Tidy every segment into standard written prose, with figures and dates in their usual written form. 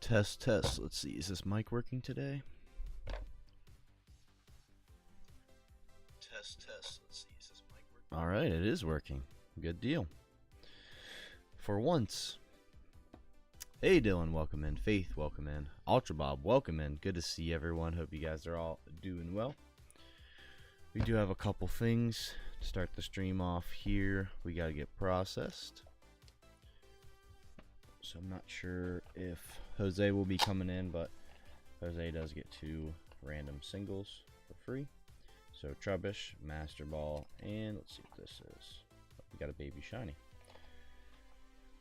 Test, test. Let's see. Is this mic working today? Test, test. Let's see. Is this mic working? All right, it is working. Good deal. For once. Hey, Dylan, welcome in. Faith, welcome in. Ultra Bob, welcome in. Good to see everyone. Hope you guys are all doing well. We do have a couple things to start the stream off here. We got to get processed. So I'm not sure if Jose will be coming in, but Jose does get 2 random singles for free. So Trubbish, Master Ball, and let's see what this is. We got a Baby Shiny.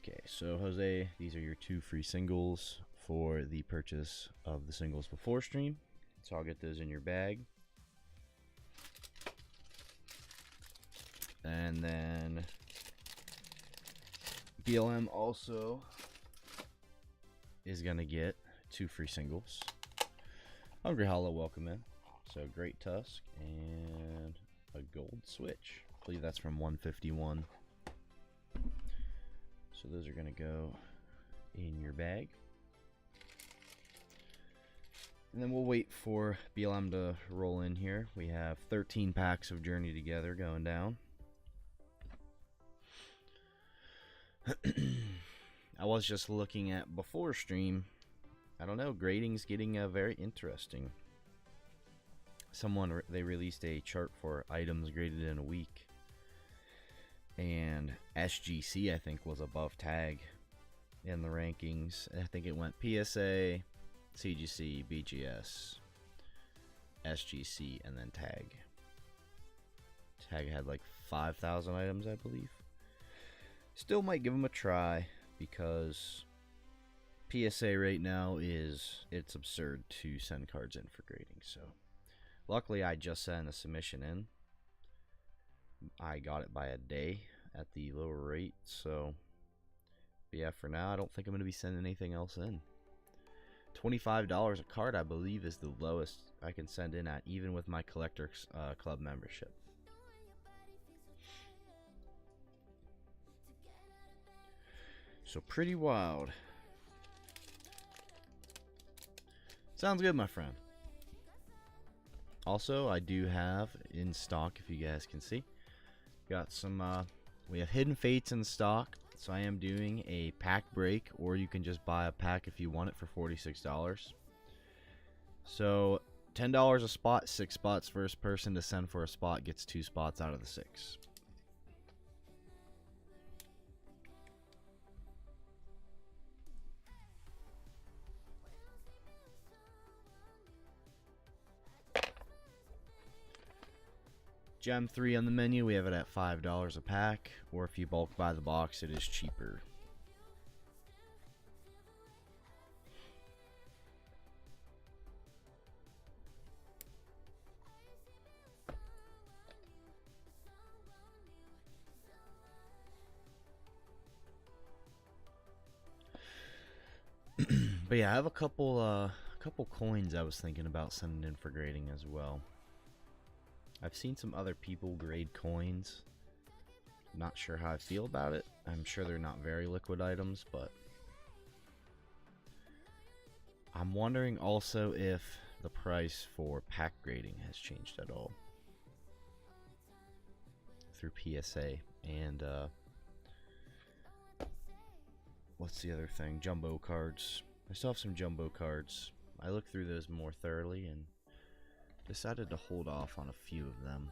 Okay, so Jose, these are your 2 free singles for the purchase of the singles before stream. So I'll get those in your bag. And then BLM also is going to get 2 free singles. Hungry Hollow, welcome in. So Great Tusk and a gold switch. I believe that's from 151. So those are going to go in your bag. And then we'll wait for BLM to roll in here. We have 13 packs of Journey Together going down. I was just looking at before stream. I don't know, grading's getting very interesting. They released a chart for items graded in a week. And SGC, I think, was above tag in the rankings. I think it went PSA, CGC, BGS, SGC, and then tag. Tag had like 5,000 items, I believe. Still might give them a try because PSA right now it's absurd to send cards in for grading. So luckily I just sent a submission in. I got it by a day at the lower rate, so but yeah, for now I don't think I'm going to be sending anything else in. $25 a card I believe is the lowest I can send in at, even with my collector's club membership. So pretty wild. Sounds good, my friend. Also, I do have in stock, if you guys can see, got some we have Hidden Fates in stock. So I am doing a pack break, or you can just buy a pack if you want it for $46. So $10 a spot, 6 spots. First person to send for a spot gets 2 spots out of the 6. Gem 3 on the menu, we have it at $5 a pack, or if you bulk buy the box, it is cheaper. But yeah, I have a couple coins I was thinking about sending in for grading as well. I've seen some other people grade coins. Not sure how I feel about it. I'm sure they're not very liquid items, but I'm wondering also if the price for pack grading has changed at all through PSA. And what's the other thing? Jumbo cards. I still have some jumbo cards. I looked through those more thoroughly and decided to hold off on a few of them.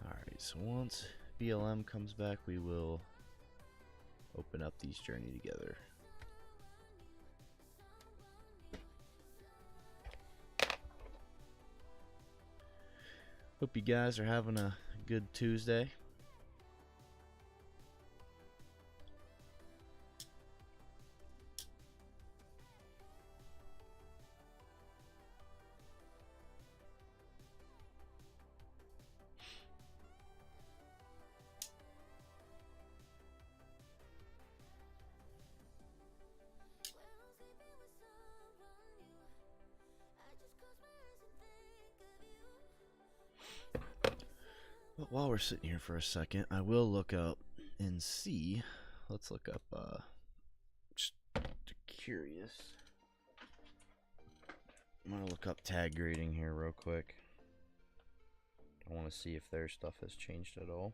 Alright, so once BLM comes back, we will open up these Journey Together. Hope you guys are having a good Tuesday. But while we're sitting here for a second, I will look up and see. Let's look up, just curious. I'm going to look up tag grading here real quick. I want to see if their stuff has changed at all.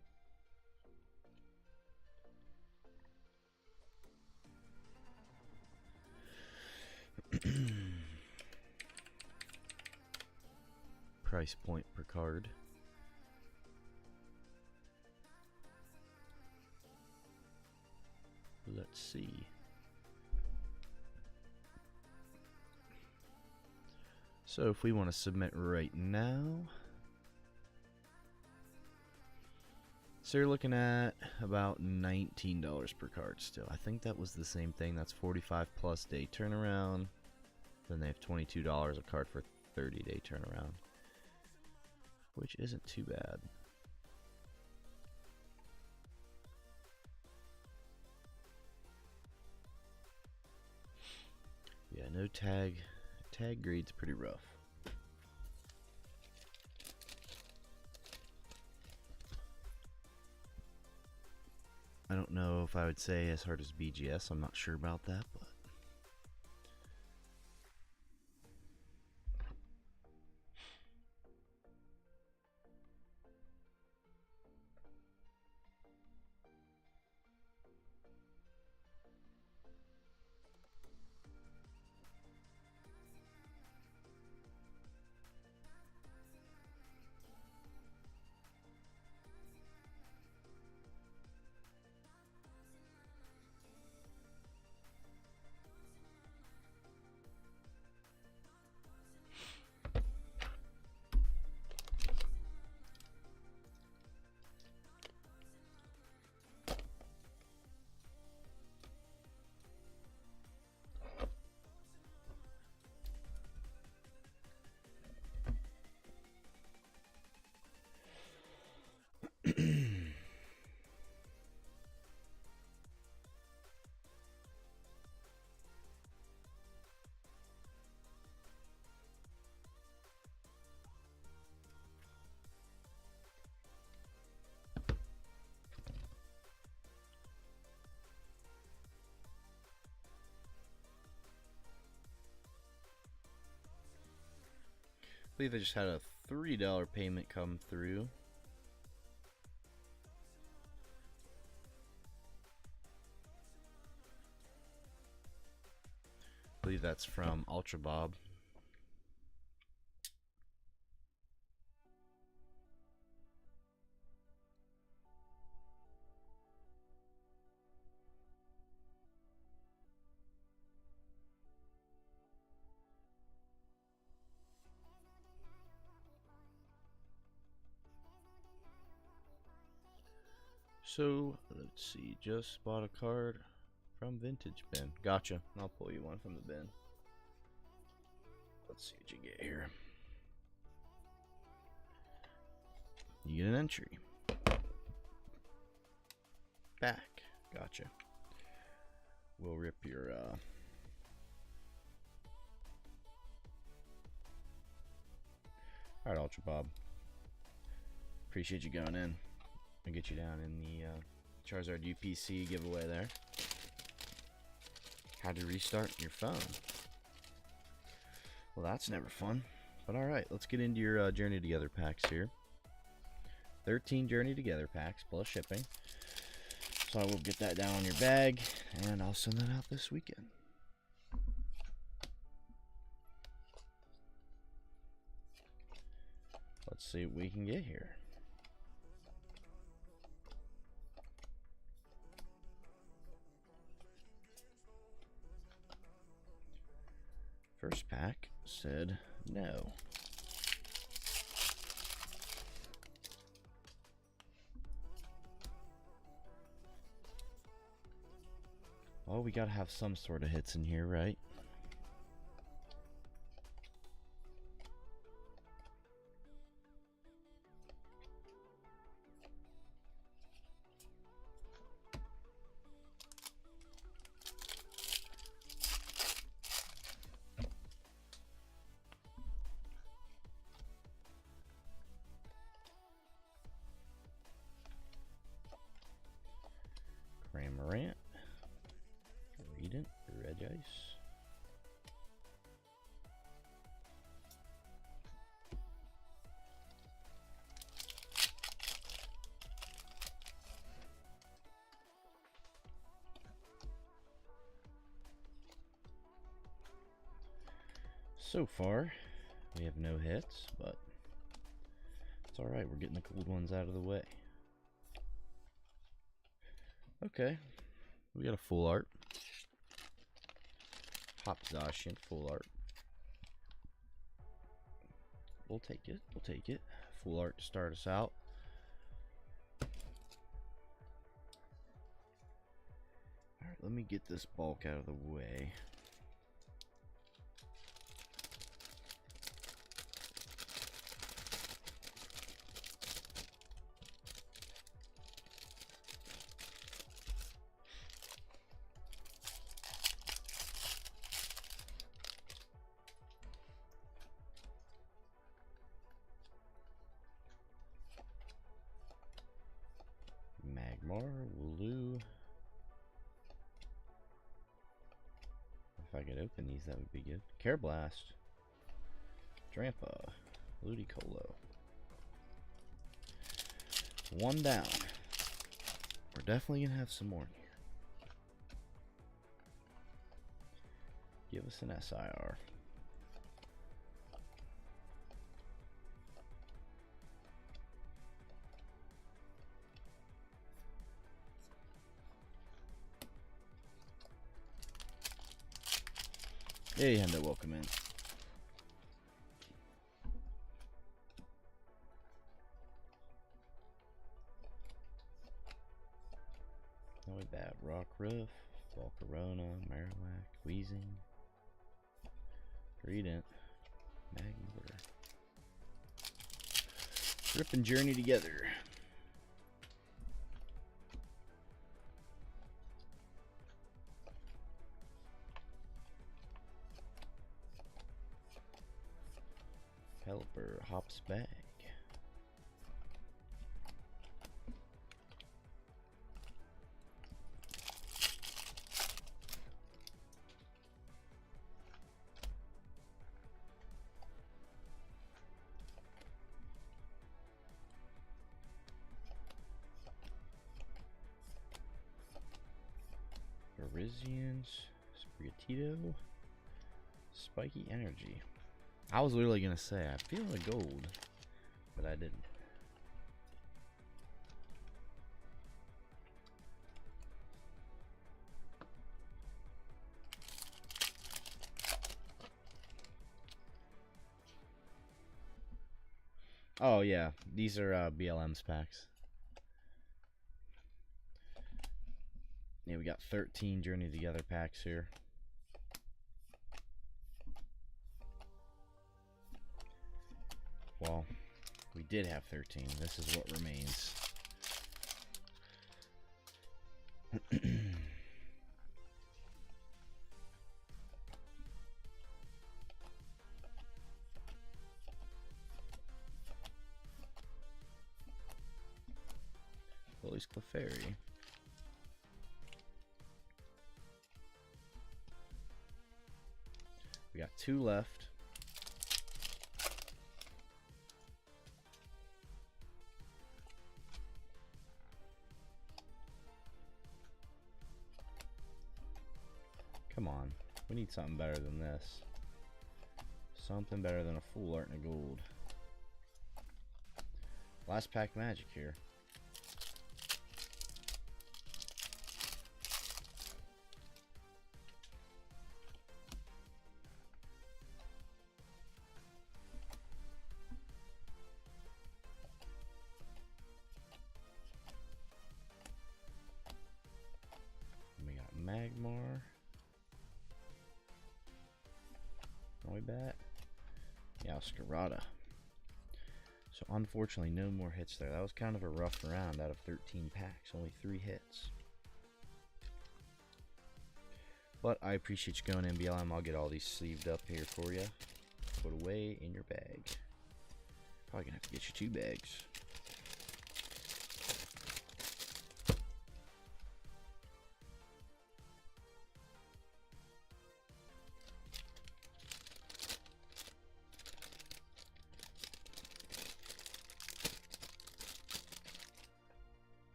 Price point per card. Let's see. So if we want to submit right now, so you're looking at about $19 per card still. I think that was the same thing. That's 45 plus day turnaround. Then they have $22 a card for 30-day turnaround, which isn't too bad. Yeah, no tag. Tag grade's pretty rough. I don't know if I would say as hard as BGS. I'm not sure about that, but I believe I just had a $3 payment come through. I believe that's from Ultra Bob. So, let's see, just bought a card from Vintage Bin. Gotcha. I'll pull you one from the bin. Let's see what you get here. You get an entry. Back. Gotcha. We'll rip your, Alright, Ultra Bob. Appreciate you going in. I'll get you down in the Charizard UPC giveaway there. How to restart your phone. Well, that's never fun. But alright, let's get into your Journey Together packs here. 13 Journey Together packs plus shipping. So I will get that down on your bag, and I'll send that out this weekend. Let's see what we can get here. First pack said no. Oh, we gotta have some sort of hits in here, right? Morant, Redent, Regice. So far, we have no hits, but it's alright, we're getting the cold ones out of the way. Okay, we got a full art. Hop Zacian, full art. We'll take it, we'll take it. Full art to start us out. Alright, let me get this bulk out of the way. Magmar, Wooloo. If I could open these, that would be good. Careblast, Drampa, Ludicolo. One down. We're definitely gonna have some more here. Give us an SIR. Hey, Hendo, welcome in. No way bad. Rockruff, Volcarona, Marowak, Weezing, Redent, Magmar. Rip and journey together. Pelipper hops back. Parisians, Sprigatito, Spiky Energy. I was literally gonna say I feel a gold, but I didn't. Oh yeah, these are BLM's packs. Yeah, we got 13 Journey Together packs here. Well, we did have 13. This is what remains. Lily's Clefairy. We got 2 left. Come on, we need something better than this. Something better than a full art and a gold. Last pack magic here. We got Magmar. Bat. Yeah, Scarada. So unfortunately no more hits there. That was kind of a rough round out of 13 packs. Only 3 hits. But I appreciate you going in, BLM. I'll get all these sleeved up here for you. Put away in your bag. Probably gonna have to get you 2 bags.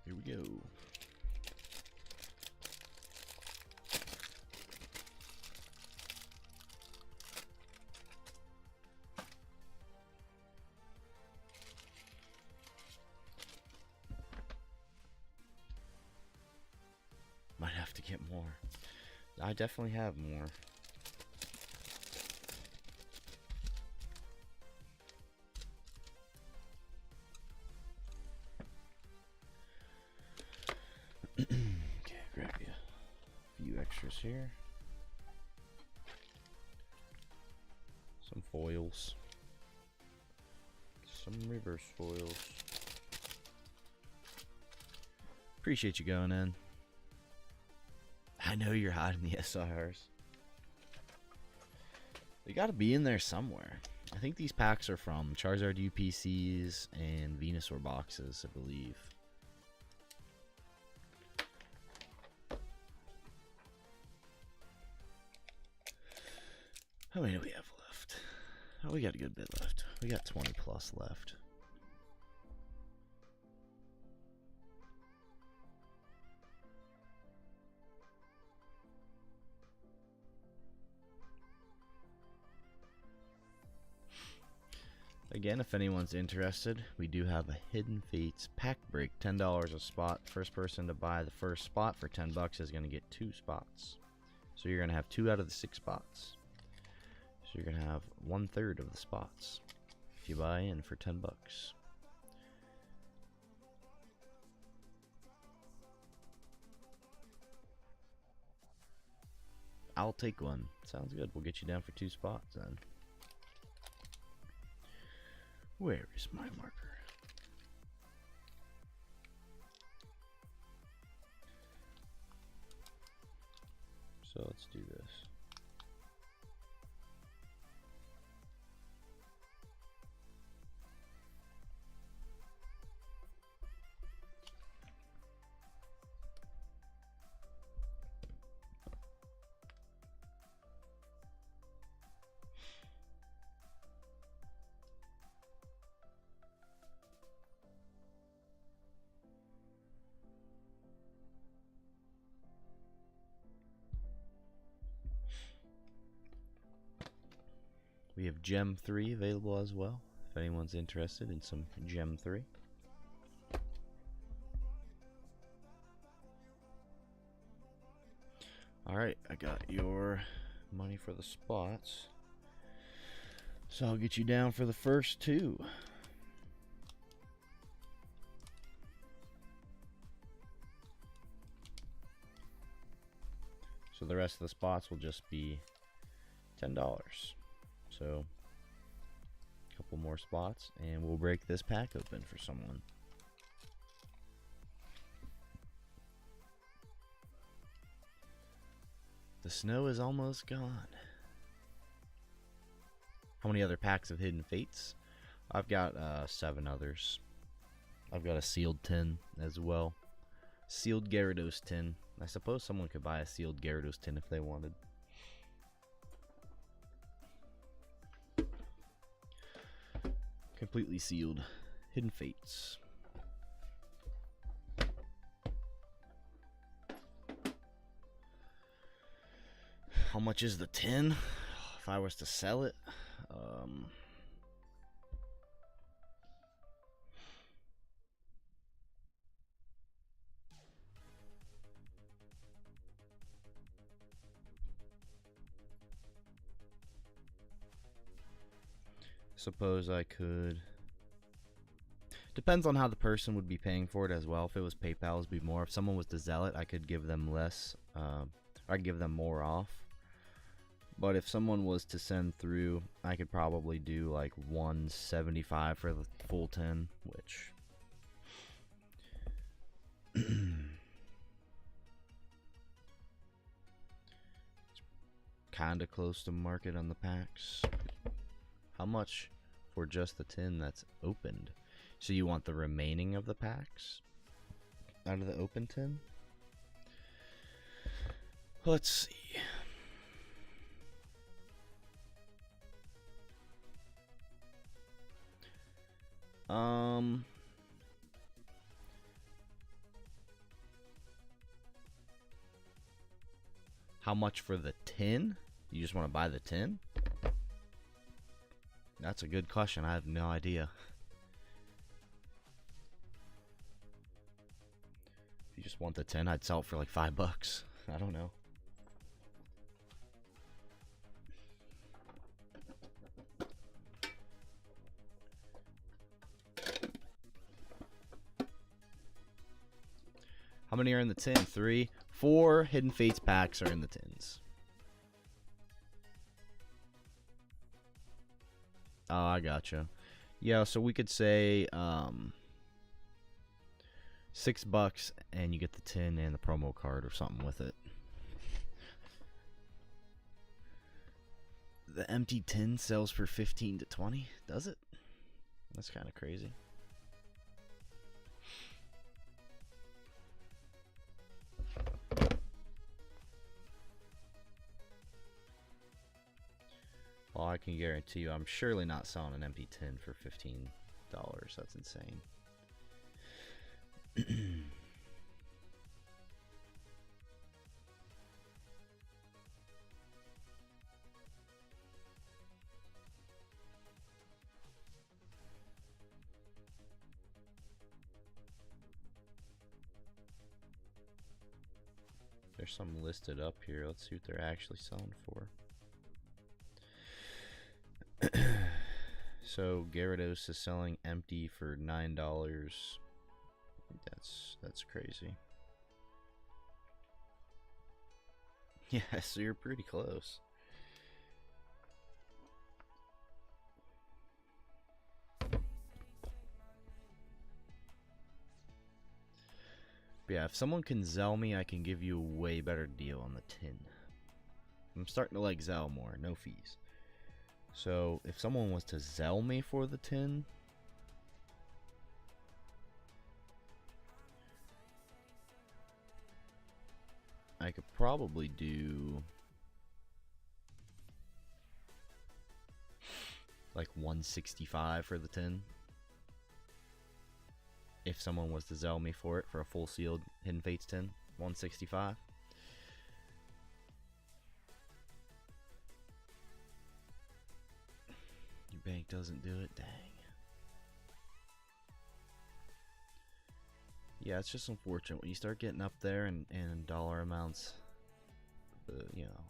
Here we go. Might have to get more. I definitely have more. Okay, grab you a few extras here. Some foils. Some reverse foils. Appreciate you going in. I know you're hiding the SIRs. They gotta be in there somewhere. I think these packs are from Charizard UPCs and Venusaur boxes, I believe. How many do we have left? Oh, we got a good bit left. We got 20 plus left. Again, if anyone's interested, we do have a Hidden Fates pack break, $10 a spot. First person to buy the first spot for $10 is going to get 2 spots. So you're going to have 2 out of the 6 spots. So you're going to have 1/3 of the spots if you buy in for $10. I'll take one. Sounds good. We'll get you down for 2 spots then. Where is my marker? So let's do this. We have Gem 3 available as well, if anyone's interested in some Gem 3. Alright, I got your money for the spots. So I'll get you down for the first 2. So the rest of the spots will just be $10. So, a couple more spots, and we'll break this pack open for someone. The snow is almost gone. How many other packs of Hidden Fates? I've got 7 others. I've got a sealed tin as well. Sealed Gyarados tin. I suppose someone could buy a sealed Gyarados tin if they wanted. Completely sealed Hidden Fates. How much is the tin? If I was to sell it, suppose I could. Depends on how the person would be paying for it as well. If it was PayPal, it'd be more. If someone was to sell it, I could give them less. I'd give them more off. But if someone was to send through, I could probably do like $175 for the full 10, which it's kind of close to market on the packs. How much for just the tin that's opened? So you want the remaining of the packs out of the open tin? Let's see. How much for the tin? You just want to buy the tin? That's a good question. I have no idea. If you just want the tin, I'd sell it for like $5. I don't know. How many are in the tin? 3. 4 Hidden Fates packs are in the tins. Oh, I gotcha. Yeah, so we could say $6 and you get the tin and the promo card or something with it. The empty tin sells for 15 to 20, does it? That's kind of crazy. Well, I can guarantee you I'm surely not selling an empty tin for $15. That's insane. There's some listed up here. Let's see what they're actually selling for. So Gyarados is selling empty for $9. That's crazy. Yeah, so you're pretty close. But yeah, if someone can Zell me, I can give you a way better deal on the tin. I'm starting to like Zell more, no fees. So if someone was to Zell me for the tin, I could probably do like 165 for the tin. If someone was to Zell me for it for a full sealed Hidden Fates tin, 165. Your bank doesn't do it, dang. Yeah, it's just unfortunate when you start getting up there in dollar amounts. You know,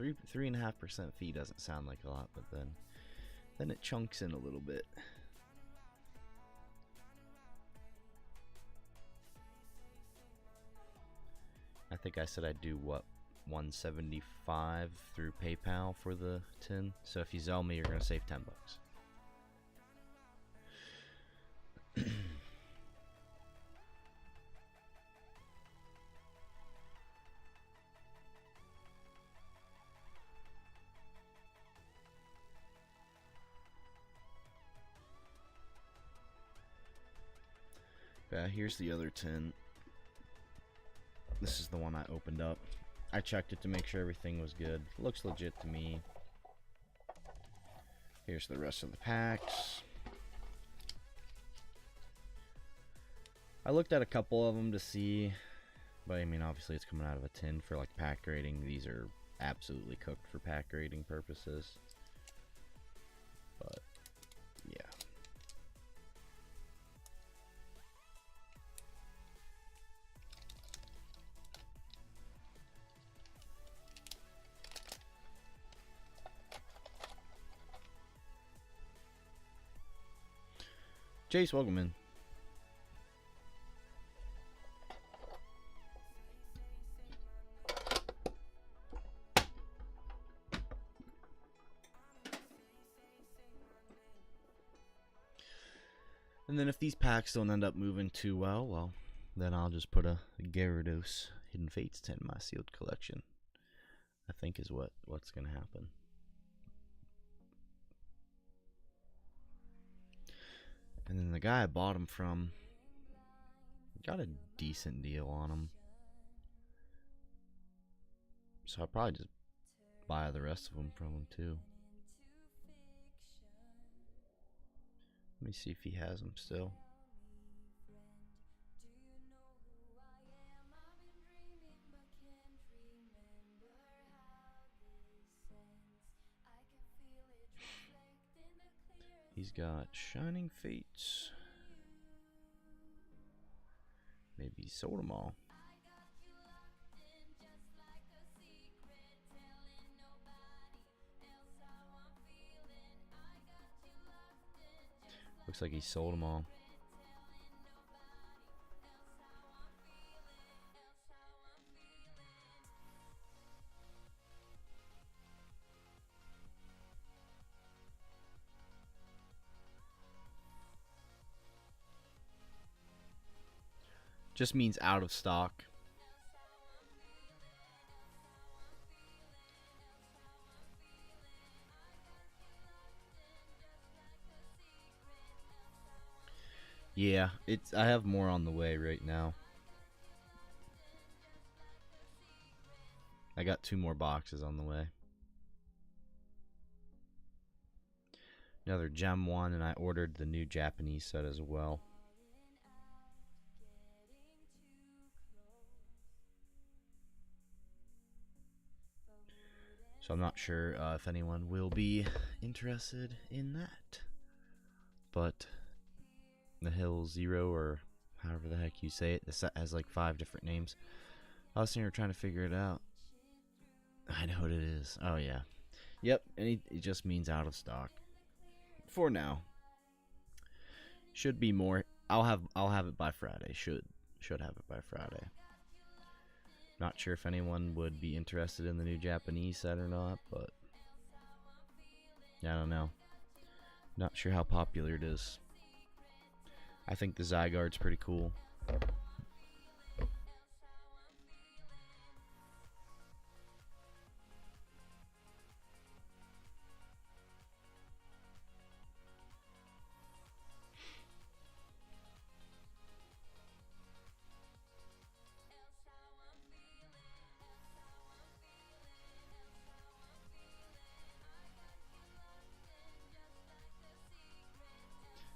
3.5% fee doesn't sound like a lot, but then it chunks in a little bit. I think I said I'd do what, 175 through PayPal for the tin. So if you Zell me, you're gonna save $10. Yeah, here's the other tin. This is the one I opened up. I checked it to make sure everything was good. Looks legit to me. Here's the rest of the packs. I looked at a couple of them to see, but I mean, obviously it's coming out of a tin for like pack grading. These are absolutely cooked for pack grading purposes. But yeah. Chase, welcome in. And then if these packs don't end up moving too well, then I'll just put a Gyarados Hidden Fates 10 in my sealed collection. I think is what's going to happen. And then the guy I bought them from got a decent deal on them. So I'll probably just buy the rest of them from him too. Let me see if he has them still. He's got Shining Fates. Maybe he sold them all. Looks like he sold them all. Just means out of stock. Yeah, I have more on the way right now. I got 2 more boxes on the way. Another Gem one, and I ordered the new Japanese set as well. So I'm not sure if anyone will be interested in that. But the Hill Zero, or however the heck you say it, the set has like 5 different names. I was sitting here trying to figure it out. I know what it is. Oh yeah. Yep, and it just means out of stock. For now. Should be more. I'll have it by Friday. Should have it by Friday. Not sure if anyone would be interested in the new Japanese set or not, but I don't know. Not sure how popular it is. I think the Zygarde's pretty cool.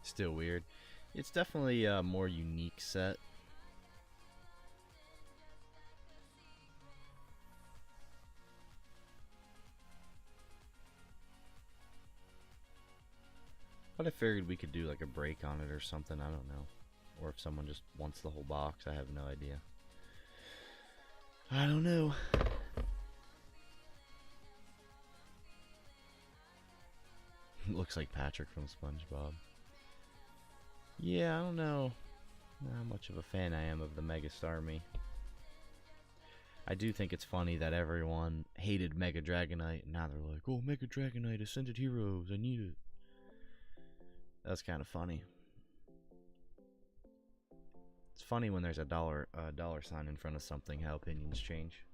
Still weird. It's definitely a more unique set. But I figured we could do like a break on it or something. I don't know. Or if someone just wants the whole box, I have no idea. I don't know. Looks like Patrick from SpongeBob. Yeah, I don't know how much of a fan I am of the Mega Starmie. I do think it's funny that everyone hated Mega Dragonite, and now they're like, oh, Mega Dragonite, Ascended Heroes, I need it. That's kind of funny. It's funny when there's a dollar sign in front of something, how opinions change.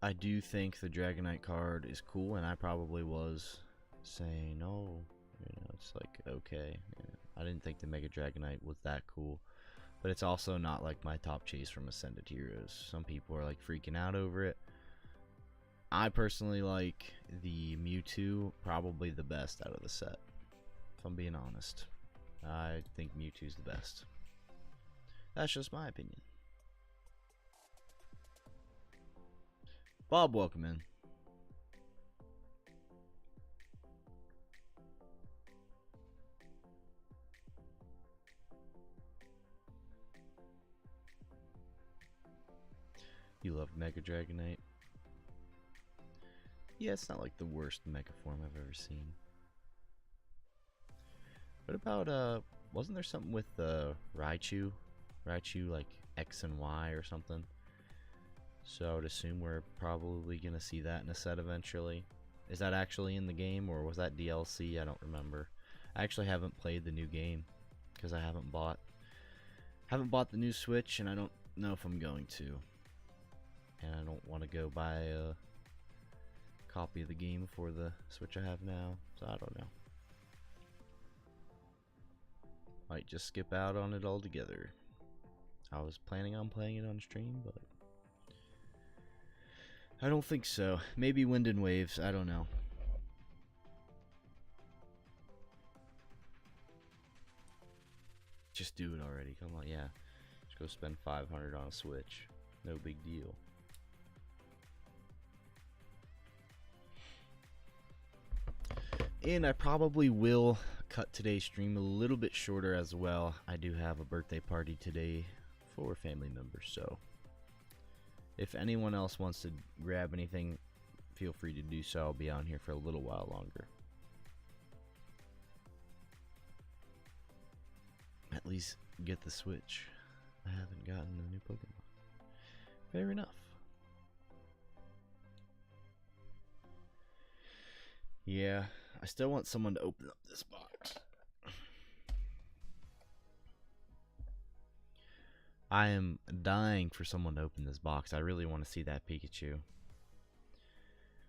I do think the Dragonite card is cool, and I probably was saying, oh, it's like, okay. I didn't think the Mega Dragonite was that cool. But it's also not like my top chase from Ascended Heroes. Some people are like freaking out over it. I personally like the Mewtwo, probably the best out of the set. If I'm being honest. I think Mewtwo's the best. That's just my opinion. Bob, welcome in. You love Mega Dragonite? Yeah, it's not like the worst Mega form I've ever seen. What about, wasn't there something with Raikou? Raikou, like X and Y or something? So I would assume we're probably going to see that in a set eventually. Is that actually in the game, or was that DLC? I don't remember. I actually haven't played the new game because I haven't bought the new Switch, and I don't know if I'm going to. And I don't want to go buy a copy of the game for the Switch I have now, so I don't know. Might just skip out on it altogether. I was planning on playing it on stream, but I don't think so. Maybe Wind and Waves, I don't know. Just do it already, come on, yeah. Just go spend 500 on a Switch. No big deal. And I probably will cut today's stream a little bit shorter as well. I do have a birthday party today for family members, so if anyone else wants to grab anything, feel free to do so. I'll be on here for a little while longer. At least get the Switch. I haven't gotten a new Pokemon. Fair enough. Yeah, I still want someone to open up this box. I am dying for someone to open this box. I really want to see that Pikachu.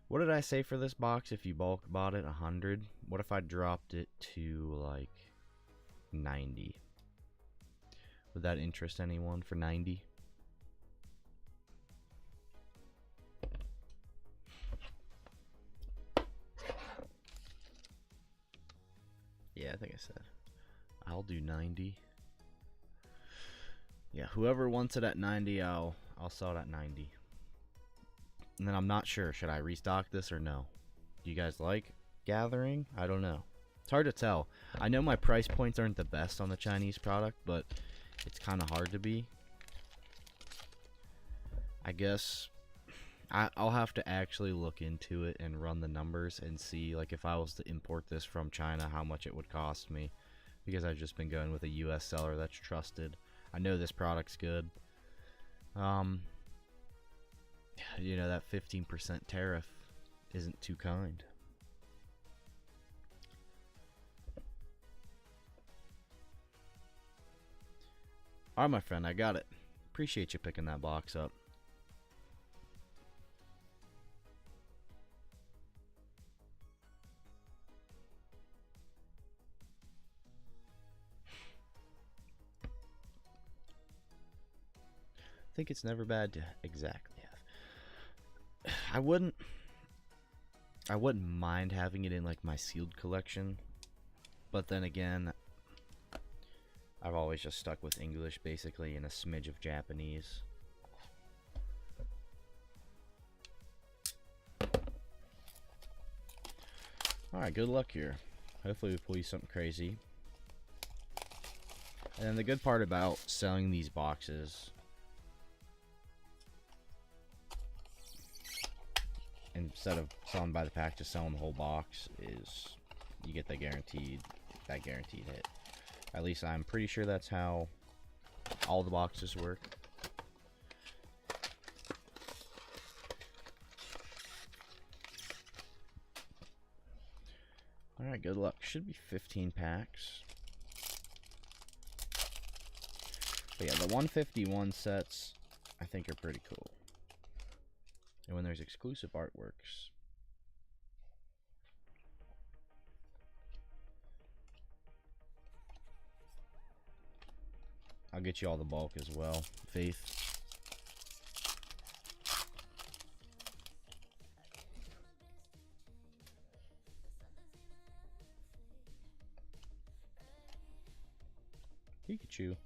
What did I say for this box if you bulk bought it? 100? What if I dropped it to like 90? Would that interest anyone for 90? Yeah, I think I said I'll do 90. Yeah, whoever wants it at 90, I'll sell it at 90. And then I'm not sure, should I restock this or no? Do you guys like gathering? I don't know. It's hard to tell. I know my price points aren't the best on the Chinese product, but it's kind of hard to be. I guess I'll have to actually look into it and run the numbers and see, like, if I was to import this from China, how much it would cost me, because I've just been going with a US seller that's trusted. I know this product's good. You know, that 15% tariff isn't too kind. Alright, my friend, I got it. Appreciate you picking that box up. I think it's never bad to exactly have. I wouldn't mind having it in like my sealed collection, but then again, I've always just stuck with English basically and a smidge of Japanese. Alright, good luck here. Hopefully we pull you something crazy. And then the good part about selling these boxes, instead of selling by the pack, just selling the whole box, is you get that guaranteed hit. At least I'm pretty sure that's how all the boxes work. Alright, good luck. Should be 15 packs. But yeah, the 151 sets I think are pretty cool. And when there's exclusive artworks, I'll get you all the bulk as well, Faith. Pikachu.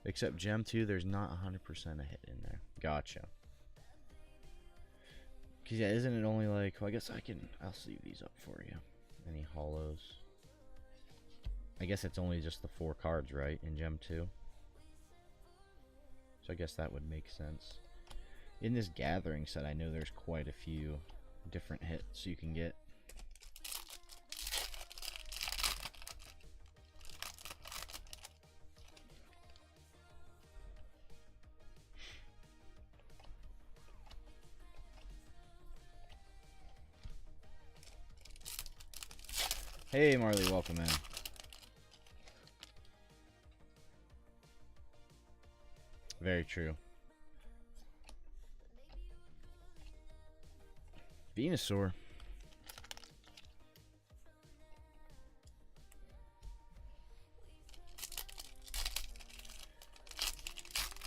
Except Gem 2, there's not 100% a hit in there. Gotcha. Because, yeah, isn't it only like... Well, I guess I'll sleeve these up for you. Any hollows? I guess it's only just the 4 cards, right, in Gem 2? So I guess that would make sense. In this gathering set, I know there's quite a few different hits you can get. Hey Marley, welcome in. Very true. Venusaur.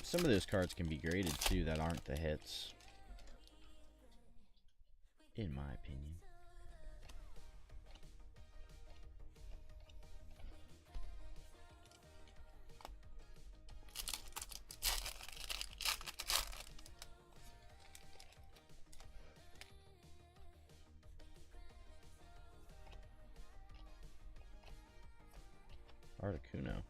Some of those cards can be graded too that aren't the hits, in my opinion. Articuno.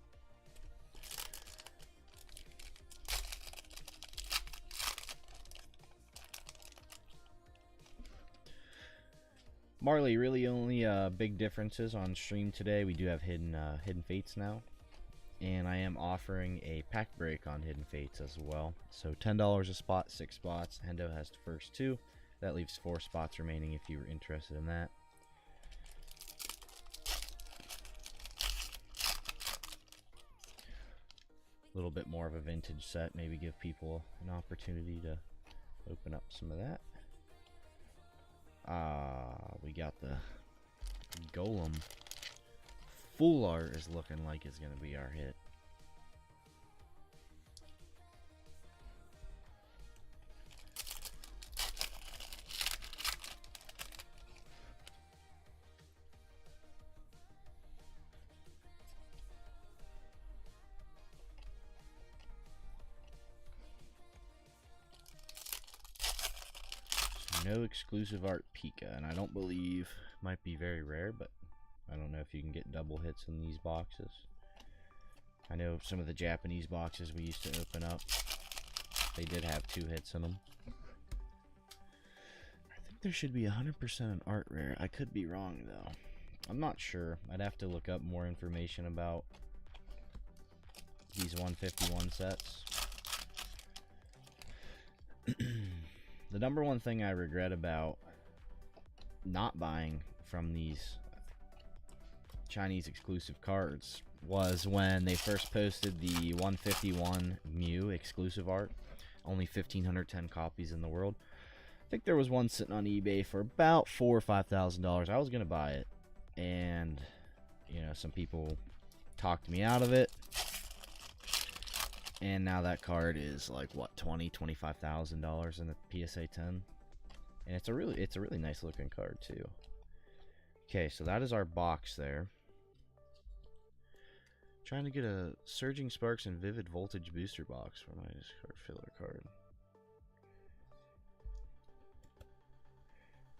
Marley, really only big differences on stream today. We do have Hidden Fates now. And I am offering a pack break on Hidden Fates as well. So $10 a spot, 6 spots. Hendo has the first 2. That leaves 4 spots remaining if you were interested in that. A little bit more of a vintage set. Maybe give people an opportunity to open up some of that. We got the Golem. Full art is looking like it's going to be our hit. No exclusive art Pika, and I don't believe, might be very rare, but I don't know if you can get double hits in these boxes. I know some of the Japanese boxes we used to open up, they did have 2 hits in them. I think there should be 100% an art rare. I could be wrong though. I'm not sure. I'd have to look up more information about these 151 sets. The number one thing I regret about not buying from these Chinese exclusive cards was when they first posted the 151 Mew exclusive art. Only 1,510 copies in the world. I think there was one sitting on eBay for about $4,000 or $5,000. I was gonna buy it, and you know, some people talked me out of it. And now that card is like what, $20,000–$25,000 in the PSA 10, and it's a really nice looking card too. Okay, so that is our box there. Trying to get a Surging Sparks and Vivid Voltage booster box for my discard filler card.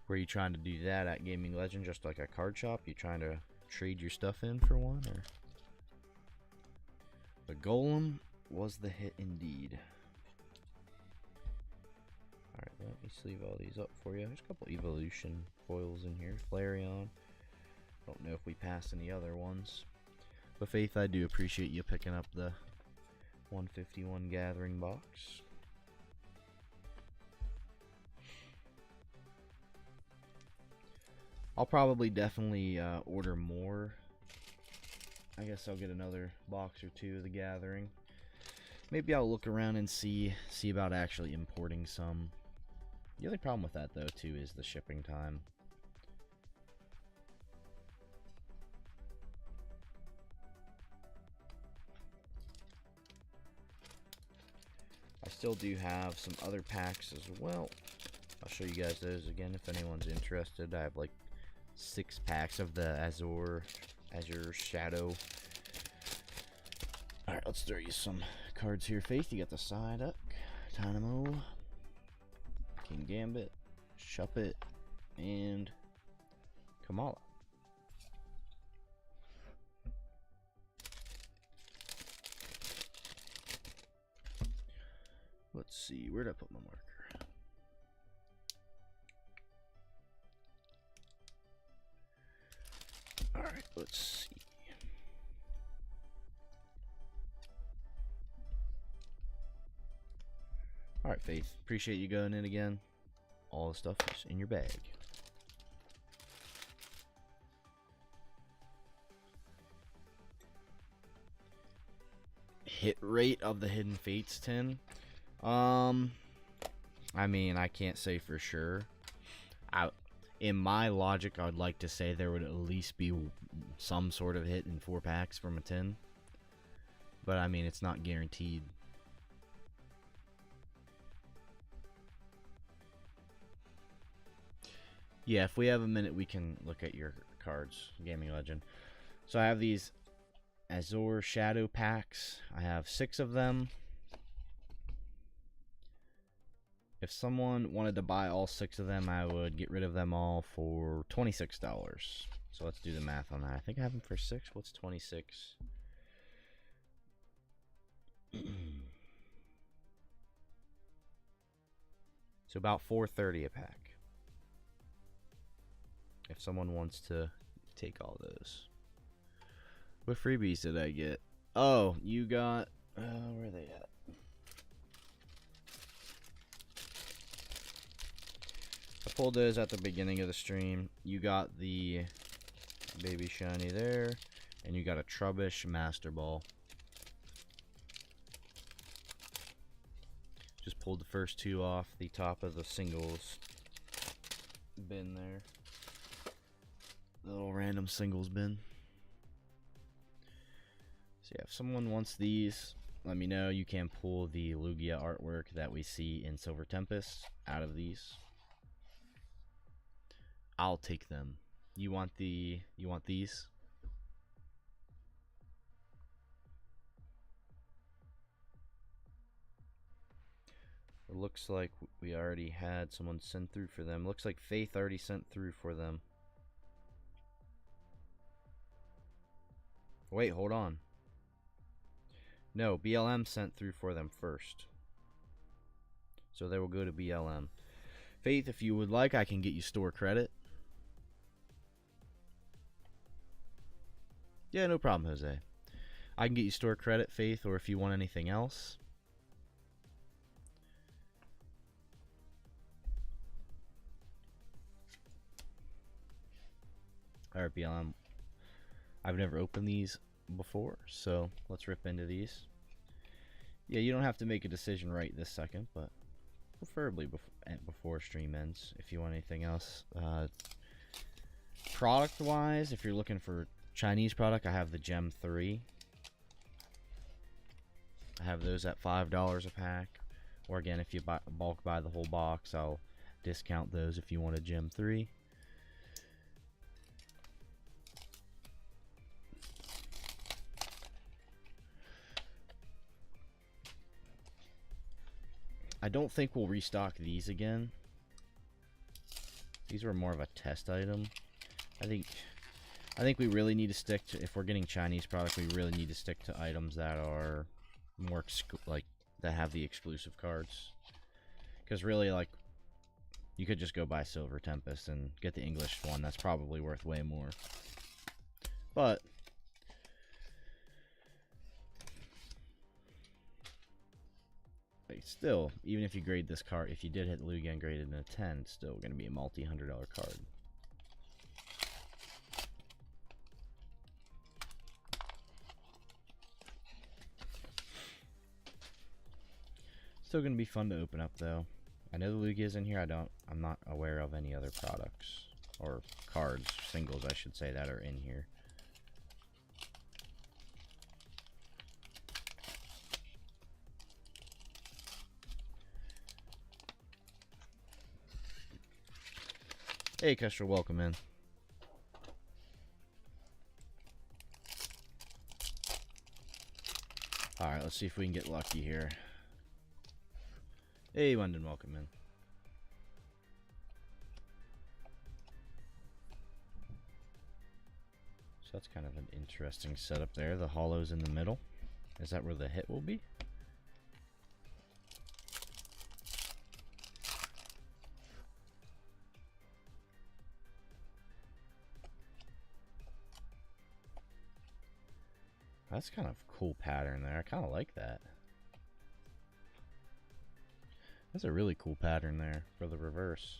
Were you trying to do that at Gaming Legend, just like a card shop? You trying to trade your stuff in for one, or? The Golem was the hit indeed. Alright, let me sleeve all these up for you. There's a couple evolution foils in here. Flareon. Don't know if we passed any other ones. But Faith, I do appreciate you picking up the 151 Gathering box. I'll probably definitely order more. I guess I'll get another box or 2 of the Gathering. Maybe I'll look around and see about actually importing some. The only problem with that though too is the shipping time. I still do have some other packs as well. I'll show you guys those again if anyone's interested. I have like 6 packs of the Azure Shadow. Alright, let's throw you some cards here, Faith. You got the Psyduck, Dynamo, King Gambit, Shuppet, and Kamala. Let's see, where'd I put my marker? Alright, let's see. Alright, Faith. Appreciate you going in again. All the stuff is in your bag. Hit rate of the Hidden Fates tin. I mean, I can't say for sure. In my logic, I would like to say there would at least be some sort of hit in 4 packs from a tin. But I mean, it's not guaranteed. Yeah, if we have a minute, we can look at your cards, Gaming Legend. So I have these Azure Shadow packs. I have 6 of them. If someone wanted to buy all 6 of them, I would get rid of them all for $26. So let's do the math on that. I think I have them for 6. What's 26 So about $4.30 a pack. If someone wants to take all those. What freebies did I get? Oh, you got... where are they at? I pulled those at the beginning of the stream. You got the Baby Shiny there. And you got a Trubbish Master Ball. Just pulled the first two off the top of the singles bin there. The little random singles bin. So yeah, if someone wants these, let me know. You can pull the Lugia artwork that we see in Silver Tempest out of these. I'll take them. You want these? It looks like we already had someone send through for them. Looks like Faith already sent through for them. Wait, hold on. No, BLM sent through for them first. So they will go to BLM. Faith, if you would like, I can get you store credit. Yeah, no problem, Jose. I can get you store credit, Faith, or if you want anything else. Alright, BLM. I've never opened these before, so let's rip into these. Yeah, you don't have to make a decision right this second, but preferably before stream ends if you want anything else. Product-wise, if you're looking for Chinese product, I have the Gem 3. I have those at $5 a pack. Or again, if you bulk buy the whole box, I'll discount those if you want a Gem 3. I don't think we'll restock these again. These were more of a test item. I think we really need to stick to, if we're getting Chinese product, we really need to stick to items that are more like that have the exclusive cards. Because really, like, you could just go buy Silver Tempest and get the English one. That's probably worth way more. But like, still, even if you grade this card, if you did hit Lugia and graded in a 10, it's still going to be a multi-$100 card. Still going to be fun to open up, though. I know the Lugia's in here. I'm not aware of any other products or cards, singles, I should say, that are in here. Hey, Kestrel, welcome in. Alright, let's see if we can get lucky here. Hey, London, welcome in. So that's kind of an interesting setup there. The hollow's in the middle. Is that where the hit will be? That's kind of a cool pattern there. I kind of like that. That's a really cool pattern there for the reverse.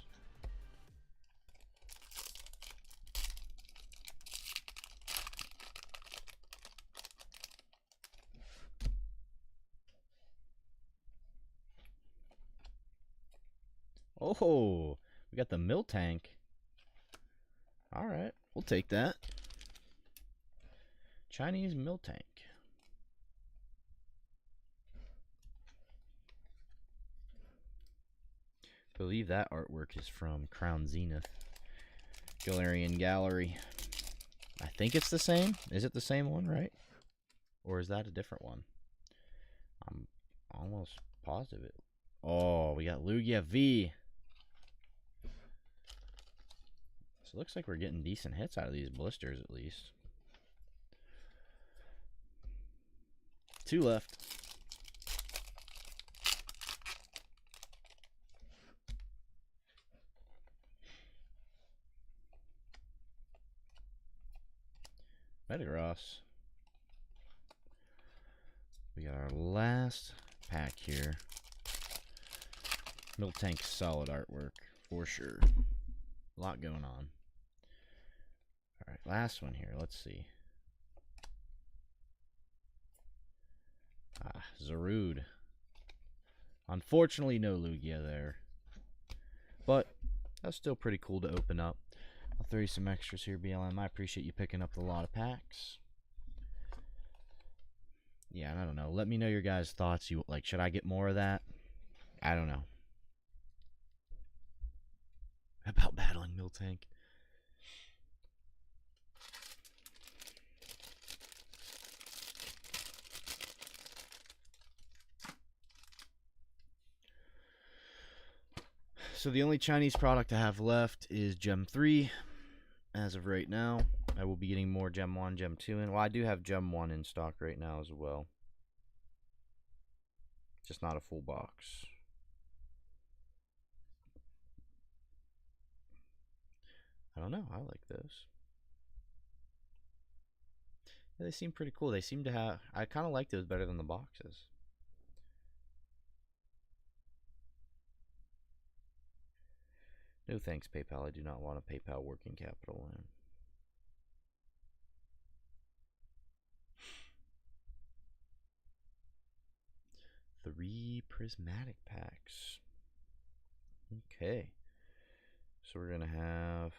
Oh, we got the Miltank. All right, we'll take that. Chinese Miltank. I believe that artwork is from Crown Zenith. Galarian Gallery. I think it's the same. Is it the same one, right? Or is that a different one? I'm almost positive it. Oh, we got Lugia V. So it looks like we're getting decent hits out of these blisters at least. 2 left. Metagross. We got our last pack here. Miltank solid artwork for sure. A lot going on. Alright, last one here. Let's see. Zarude. Unfortunately, no Lugia there. But that's still pretty cool to open up. I'll throw you some extras here, BLM. I appreciate you picking up a lot of packs. Yeah, I don't know. Let me know your guys' thoughts. You like, should I get more of that? I don't know. About battling Miltank. So the only Chinese product I have left is Gem 3. As of right now, I will be getting more Gem 1, Gem 2 in. Well, I do have Gem 1 in stock right now as well. Just not a full box. I don't know. I like those. Yeah, they seem pretty cool. They seem to have... I kind of like those better than the boxes. No thanks, PayPal. I do not want a PayPal working capital loan. Three prismatic packs. Okay. So we're going to have...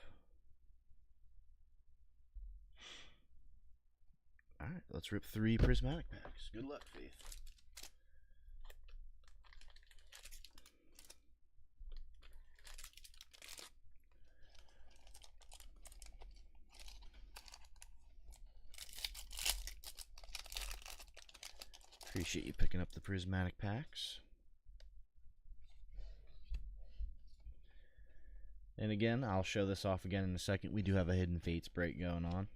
Alright, let's rip 3 prismatic packs. Good luck, Faith. Appreciate you picking up the prismatic packs. And again, I'll show this off again in a second. We do have a Hidden Fates break going on.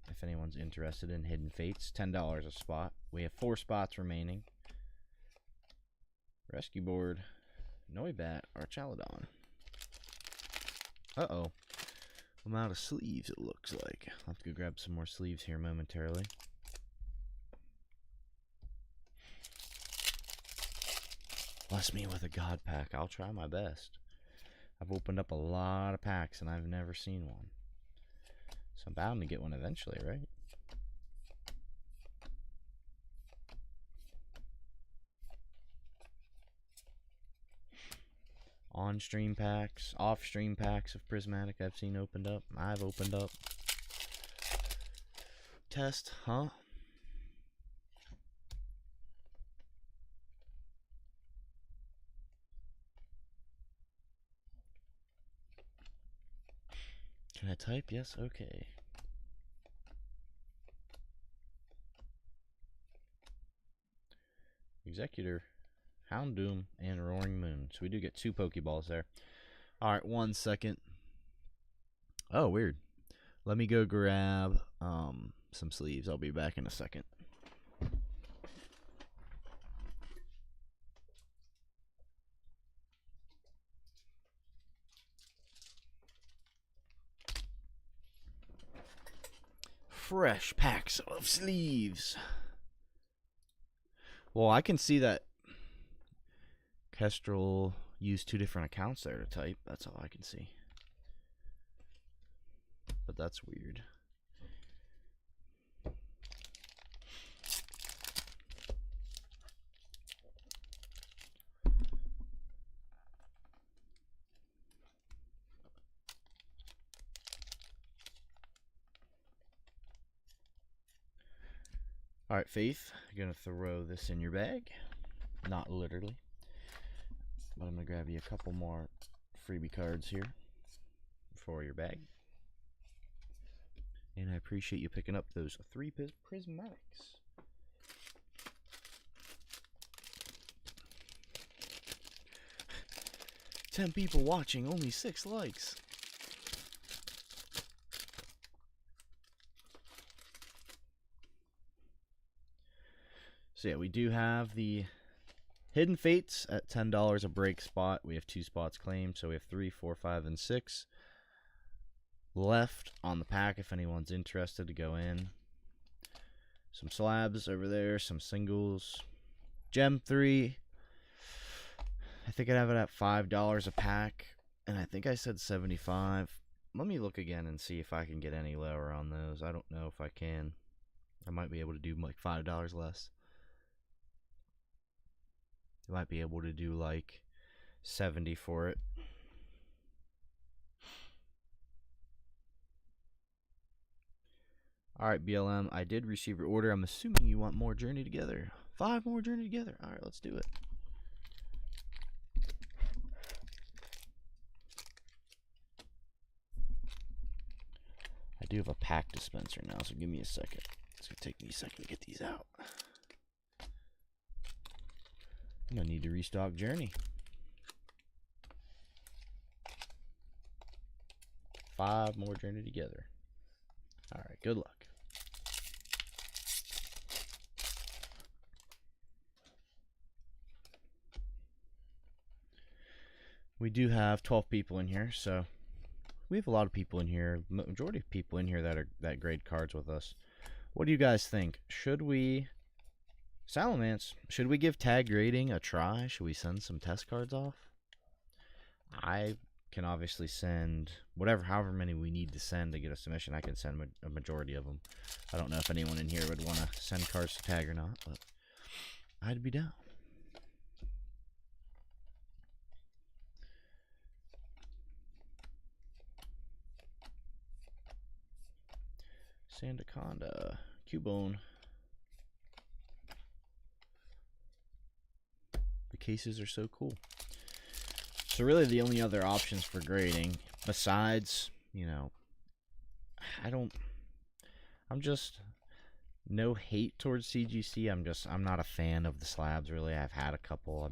If anyone's interested in Hidden Fates, $10 a spot. We have 4 spots remaining. Rescue board, Noibat, Archaludon. Uh-oh. I'm out of sleeves, it looks like. I'll have to go grab some more sleeves here momentarily. Bless me with a God pack. I'll try my best. I've opened up a lot of packs and I've never seen one. So I'm bound to get one eventually, right? On-stream packs, off-stream packs of Prismatic I've seen opened up. I've opened up. Test, huh? Can I type? Yes, okay. Executor, Houndoom, and Roaring Moon. So we do get 2 Pokeballs there. Alright, 1 second. Oh, weird. Let me go grab some sleeves. I'll be back in a second. Fresh packs of sleeves. Well, I can see that Kestrel used 2 different accounts there to type. That's all I can see. But that's weird. Alright, Faith, you're going to throw this in your bag. Not literally. But I'm going to grab you a couple more freebie cards here for your bag. And I appreciate you picking up those 3 prismatics. "10 people watching, only 6 likes. So yeah, we do have the Hidden Fates at $10 a break spot. We have 2 spots claimed, so we have 3, 4, 5, and 6 left on the pack if anyone's interested to go in. Some slabs over there, some singles. Gem 3, I think I'd have it at $5 a pack, and I think I said 75. Let me look again and see if I can get any lower on those. I don't know if I can. I might be able to do like $5 less. I might be able to do like 70 for it. Alright, BLM, I did receive your order. I'm assuming you want more Journey Together. 5 more Journey Together. Alright, let's do it. I do have a pack dispenser now, so give me a second. It's going to take me a second to get these out. I'm going to need to restock Journey. 5 more Journey Together. Alright, good luck. We do have 12 people in here, so we have a lot of people in here. Majority of people in here that grade cards with us. What do you guys think? Should we, Salamence, should we give tag grading a try? Should we send some test cards off? I can obviously send however many we need to send to get a submission. I can send a majority of them. I don't know if anyone in here would want to send cards to tag or not, but I'd be down. Sandaconda, Cubone. The cases are so cool. So really the only other options for grading, besides, you know, I'm just, no hate towards CGC. I'm not a fan of the slabs, really. I've had a couple.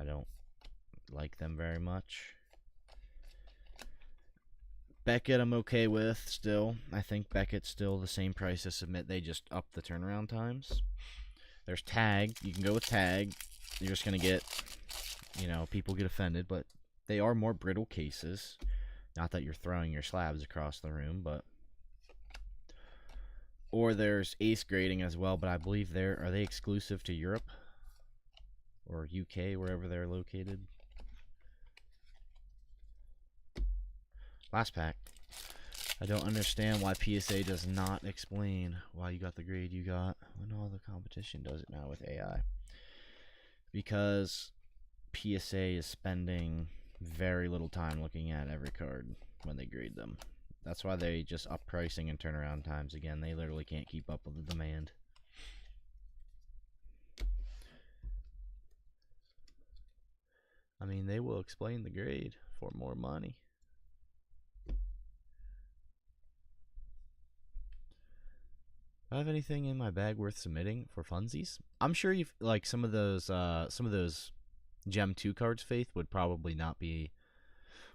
I don't like them very much. Beckett I'm okay with still. I think Beckett's still the same price to submit. They just up the turnaround times. There's tag. You can go with tag. You're just going to get, you know, people get offended, but they are more brittle cases. Not that you're throwing your slabs across the room, but... Or there's ace grading as well, but I believe are they exclusive to Europe? Or UK, wherever they're located? Last pack. I don't understand why PSA does not explain why you got the grade you got when all the competition does it now with AI. Because PSA is spending very little time looking at every card when they grade them. That's why they just up pricing and turnaround times again. They literally can't keep up with the demand. I mean, they will explain the grade for more money. Do I have anything in my bag worth submitting for funsies? I'm sure you've like some of those Gem 2 cards, Faith, would probably not be.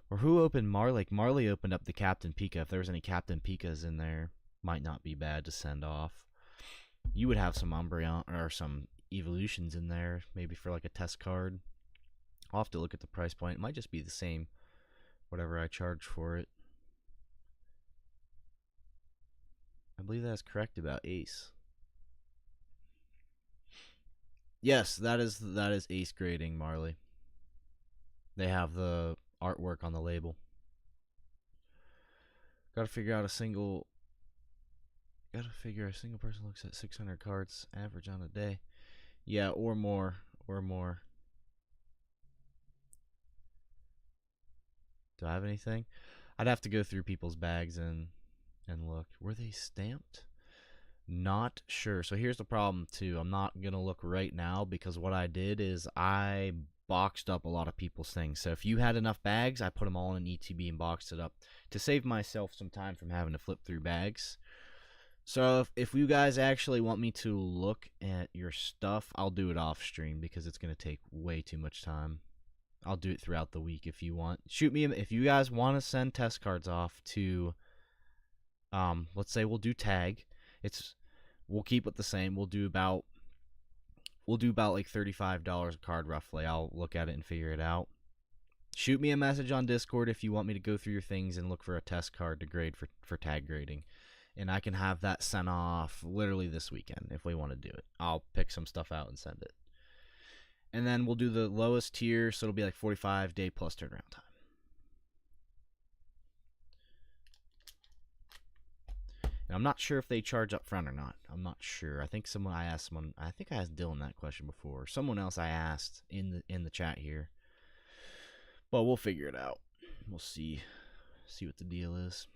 Or who opened Marley? Like Marley opened up the Captain Pika. If there was any Captain Pikas in there, might not be bad to send off. You would have some Umbreon or some Evolutions in there, maybe for like a test card. I'll have to look at the price point. It might just be the same, whatever I charge for it. I believe that's correct about Ace. Yes, that is Ace grading, Marley. They have the artwork on the label. Gotta figure a single person looks at 600 cards average on a day. Yeah, or more. Do I have anything? I'd have to go through people's bags and look. Were they stamped? Not sure. So here's the problem too. I'm not gonna look right now because what I did is I boxed up a lot of people's things. So if you had enough bags, I put them all in an ETB and boxed it up to save myself some time from having to flip through bags. So if you guys actually want me to look at your stuff, I'll do it off stream because it's gonna take way too much time. I'll do it throughout the week if you want. Shoot me if you guys want to send test cards off to let's say we'll do tag. We'll keep it the same. We'll do about like $35 a card roughly. I'll look at it and figure it out. Shoot me a message on Discord if you want me to go through your things and look for a test card to grade for tag grading. And I can have that sent off literally this weekend if we want to do it. I'll pick some stuff out and send it. And then we'll do the lowest tier, so it'll be like 45-day plus turnaround time. And I'm not sure if they charge up front or not. I'm not sure. I think I asked Dylan that question before. Someone else I asked in the chat here. But we'll figure it out. We'll see what the deal is.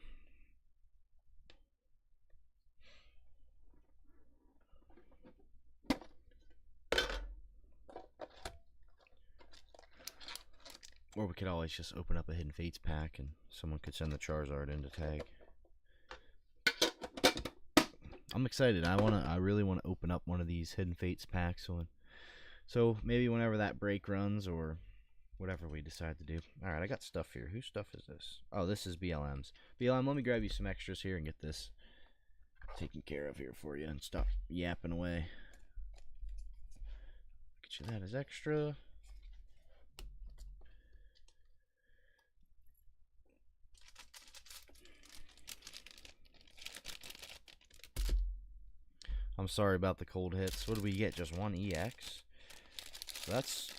Or we could always just open up a Hidden Fates pack and someone could send the Charizard in to tag. I'm excited. I really want to open up one of these Hidden Fates packs. So maybe whenever that break runs or whatever we decide to do. Alright, I got stuff here. Whose stuff is this? Oh, this is BLM's. BLM, let me grab you some extras here and get this taken care of here for you and stop yapping away. Get you that as extra. I'm sorry about the cold hits. What did we get? Just one EX? So that's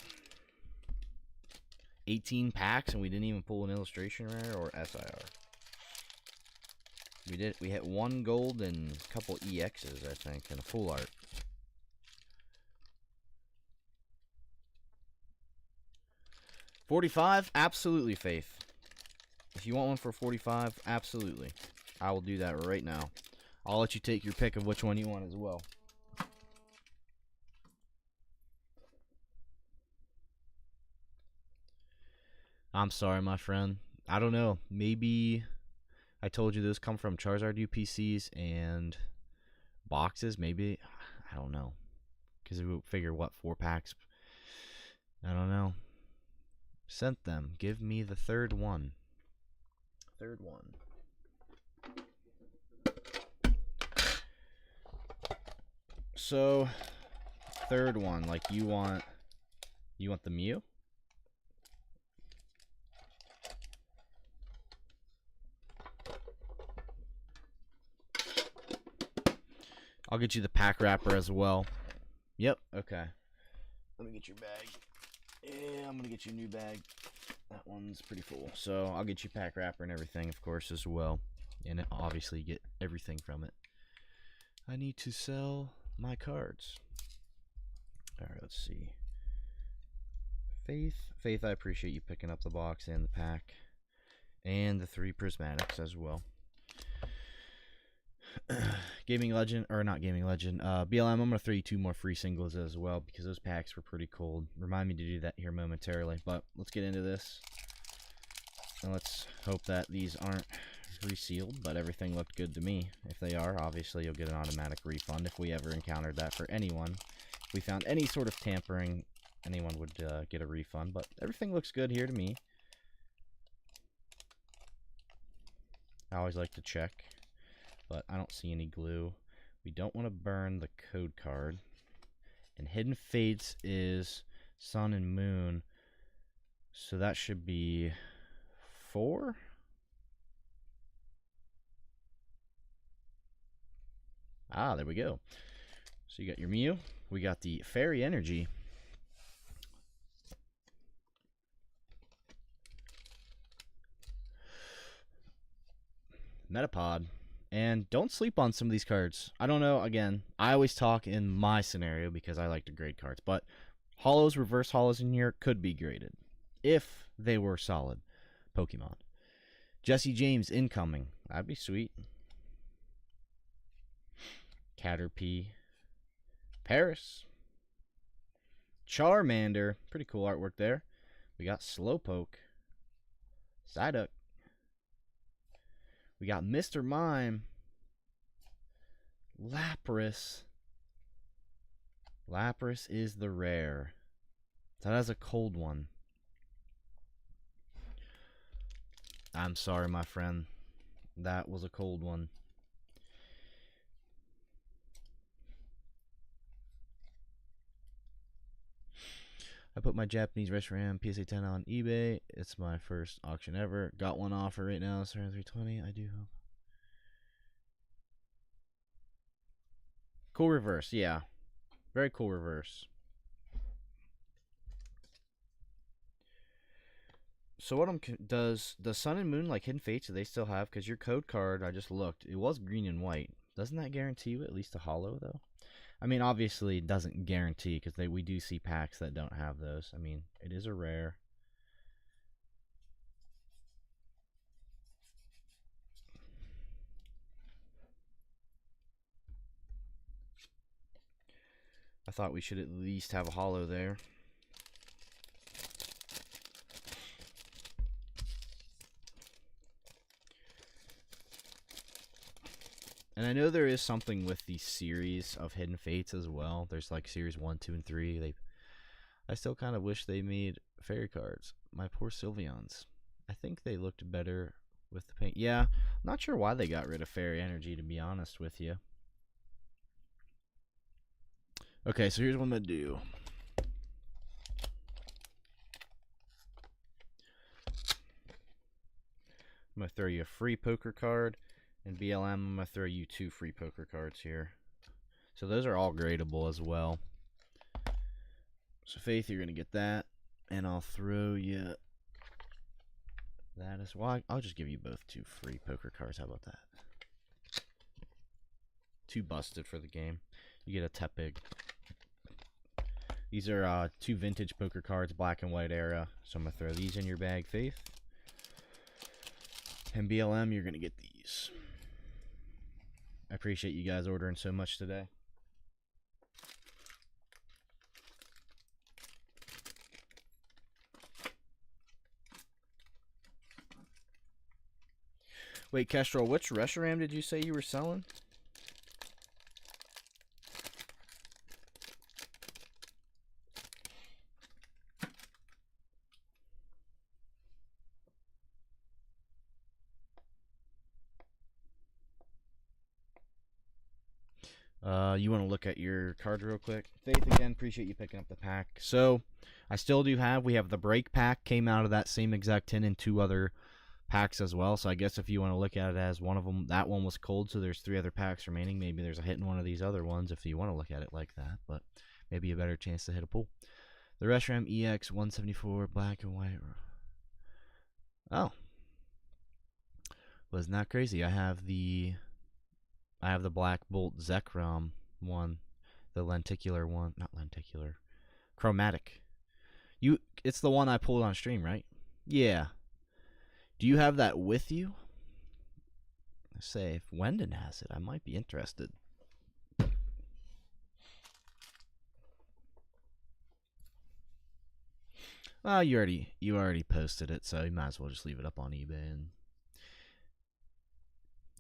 18 packs and we didn't even pull an illustration rare or SIR. We hit one gold and a couple EXs, I think, and a full art. $45? Absolutely, Faith. If you want one for $45, absolutely. I will do that right now. I'll let you take your pick of which one you want as well. I'm sorry, my friend. I don't know. Maybe I told you those come from Charizard UPCs and boxes. Maybe. I don't know. Because we figure, what, 4 packs? I don't know. Sent them. Give me the third one. Third one. So, third one, like you want the Mew? I'll get you the pack wrapper as well. Yep, okay. Let me get your bag. Yeah, I'm gonna get you a new bag. That one's pretty full. So I'll get you pack wrapper and everything, of course, as well. And obviously get everything from it. I need to sell my cards. Alright, let's see. Faith, I appreciate you picking up the box and the pack. And the 3 prismatics as well. Gaming Legend, or not Gaming Legend, BLM, I'm going to throw you 2 more free singles as well because those packs were pretty cold. Remind me to do that here momentarily. But let's get into this. And let's hope that these aren't resealed, but everything looked good to me. If they are, obviously you'll get an automatic refund if we ever encountered that for anyone. If we found any sort of tampering, anyone would get a refund, but everything looks good here to me. I always like to check, but I don't see any glue. We don't want to burn the code card. And Hidden Fates is Sun and Moon, so that should be 4? Ah, there we go. So you got your Mew. We got the Fairy Energy. Metapod. And don't sleep on some of these cards. I don't know, again, I always talk in my scenario because I like to grade cards, but hollows, reverse hollows in here could be graded if they were solid Pokemon. Jesse James incoming. That'd be sweet. Caterpie. Paris. Charmander. Pretty cool artwork there. We got Slowpoke. Psyduck. We got Mr. Mime. Lapras. Lapras is the rare. That is a cold one. I'm sorry, my friend. That was a cold one. I put my Japanese Reshiram PSA 10 on eBay. It's my first auction ever. Got one offer right now. Sorry, 320. I do hope. Cool reverse, yeah. Very cool reverse. So what does Sun and Moon, like Hidden Fates, do they still have? Because your code card, I just looked, it was green and white. Doesn't that guarantee you at least a holo, though? I mean, obviously it doesn't guarantee, because we do see packs that don't have those. I mean, it is a rare. I thought we should at least have a holo there. And I know there is something with the series of Hidden Fates as well. There's like series 1, 2, and 3. I still kind of wish they made fairy cards. My poor Sylveons. I think they looked better with the paint. Yeah, not sure why they got rid of fairy energy, to be honest with you. Okay, so here's what I'm going to do. I'm going to throw you a free poker card. And BLM, I'm going to throw you 2 free poker cards here. So those are all gradable as well. So Faith, you're going to get that. And I'll throw you that as well. I'll just give you both 2 free poker cards. How about that? 2 busted for the game. You get a Tepig. These are 2 vintage poker cards, black and white era. So I'm going to throw these in your bag, Faith. And BLM, you're going to get these. I appreciate you guys ordering so much today. Wait, Kestrel, which Reshiram did you say you were selling? You want to look at your cards real quick? Faith, again, appreciate you picking up the pack. So, I still do we have the break pack, came out of that same exact tin and 2 other packs as well. So I guess if you want to look at it as one of them, that one was cold, so there's 3 other packs remaining. Maybe there's a hit in one of these other ones if you want to look at it like that, but maybe a better chance to hit a pull. The Reshiram EX 174, black and white. Oh. Wasn't that crazy? I have the Black Bolt Zekrom one, the lenticular one, not lenticular, chromatic. It's the one I pulled on stream, right? Yeah. Do you have that with you? I say if Wendon has it, I might be interested. Well, you already posted it, so you might as well just leave it up on eBay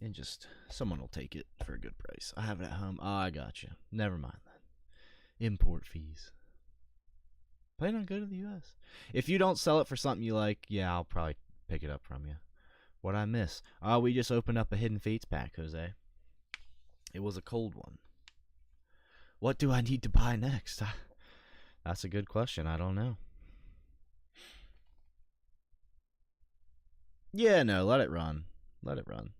and just someone will take it for a good price. I have it at home. Oh, I got you. Never mind then. Import fees. Plan on go to the U.S. If you don't sell it for something you like, yeah, I'll probably pick it up from you. What'd I miss? Oh, we just opened up a Hidden Fates pack, Jose. It was a cold one. What do I need to buy next? That's a good question. I don't know. Yeah, no, let it run. Let it run.